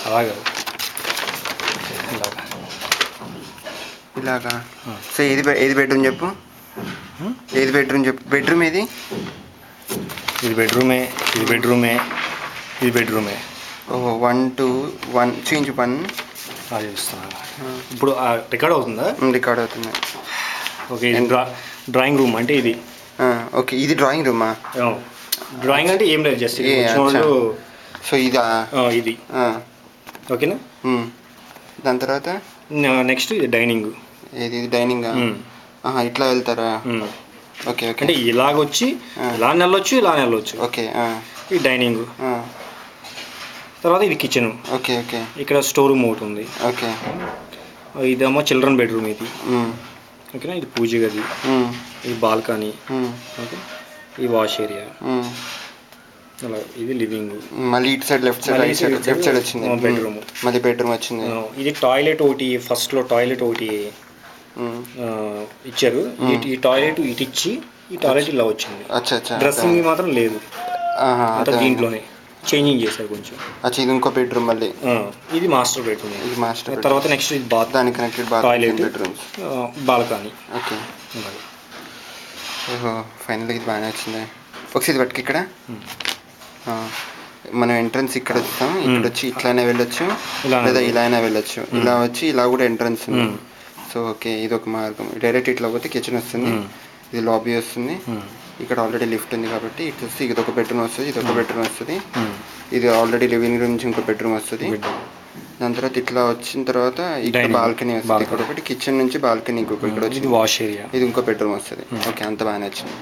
అలాగా ఇలాగా. సో ఏది బెడ్రూమ్ చెప్పు, ఏది బెడ్రూమ్ చెప్పు. బెడ్రూమ్ ఏది? ఇది బెడ్రూమే, ఇది బెడ్రూమే, ఇది బెడ్రూమే. ఓహో 1 2 1 చూపించు 1. చూపిస్తున్నాను. ఇప్పుడు రికార్డ్ అవుతుందా? రికార్డ్ అవుతుంది. ఓకే, ఇది డ్రాయింగ్ రూమ్ అంటే ఇది. ఓకే, ఇది డ్రాయింగ్ రూమా? డ్రాయింగ్ అంటే ఏం లేదు, జస్ట్ సో ఇదా ఇది. ఓకేనా. దాని తర్వాత నెక్స్ట్ ఇది డైనింగ్. ఇది డైనింగ్. ఇట్లా వెళ్తారా? Okay okay. అంటే ఇలాగొచ్చి ఇలా నెలవచ్చు, ఇలా నెలవచ్చు. ఓకే. ఇది డైనింగ్. తర్వాత ఇది కిచెన్. Okay okay. ఇక్కడ స్టోర్ రూమ్ ఒకటి ఉంది. ఓకే. ఇదేమో చిల్డ్రన్ బెడ్రూమ్ ఇది. ఓకేనా. ఇది పూజ గది, ఇది బాల్కనీ, ఓకే, ఇది వాష్ ఏరియా, అలా ఇది లివింగ్. మళ్ళీ ఇటు సైడ్ లెఫ్ట్ సైడ్ వచ్చింది బెడ్రూమ్. మళ్ళీ బెడ్రూమ్ వచ్చింది. ఇది టాయిలెట్ ఒకటి, ఫస్ట్లో టాయిలెట్ ఒకటి ఇచ్చారు. ఈ టాయిలెట్ ఇటు ఇచ్చి ఈ టాయిలెట్ ఇలా వచ్చింది. డ్రెస్సింగ్ మాత్రం లేదు, అంతా దీంట్లోనే చేంజింగ్ చేశారు కొంచెం. ఇది ఇంకో బెడ్రూమ్ మళ్ళీ. ఇది మాస్టర్ బెడ్రూమ్. ఇది మాస్టర్. తర్వాత నెక్స్ట్ ఇది బాత్, దానికి connected toilet, bedrooms, balcony. Okay. ఓహో, ఫైనల్గా ఇది బాగానే వచ్చింది. ఒకసారి ఇది పట్టుకు. ఇక్కడ మనం ఎంట్రన్స్ ఇక్కడ వస్తాం, ఇక్కడ వచ్చి ఇట్లానే వెళ్ళొచ్చు, లేదా ఇలా అయినా వెళ్ళొచ్చు. ఇలా వచ్చి ఇలా కూడా ఎంట్రన్స్ ఉంది. సో ఓకే, ఇది ఒక మార్గం. డైరెక్ట్ ఇట్లా పోతే కిచెన్ వస్తుంది, ఇది లాబీ వస్తుంది. ఇక్కడ ఆల్రెడీ లిఫ్ట్ ఉంది కాబట్టి ఇటు వస్తే ఇది ఒక బెడ్రూమ్ వస్తుంది, ఇది ఒక బెడ్రూమ్ వస్తుంది. ఇది ఆల్రెడీ లివింగ్ రూమ్ నుంచి ఇంకో బెడ్రూమ్ వస్తుంది. దాని తర్వాత ఇట్లా వచ్చిన తర్వాత ఇక్కడ బాల్కనీ వస్తుంది. ఇక్కడ ఒకటి కిచెన్ నుంచి బాల్కనీ ఇంకొక ఇక్కడ వచ్చి వాష్ ఏరియా, ఇది ఇంకో బెడ్రూమ్ వస్తుంది. ఓకే, అంత బాగానే వచ్చింది.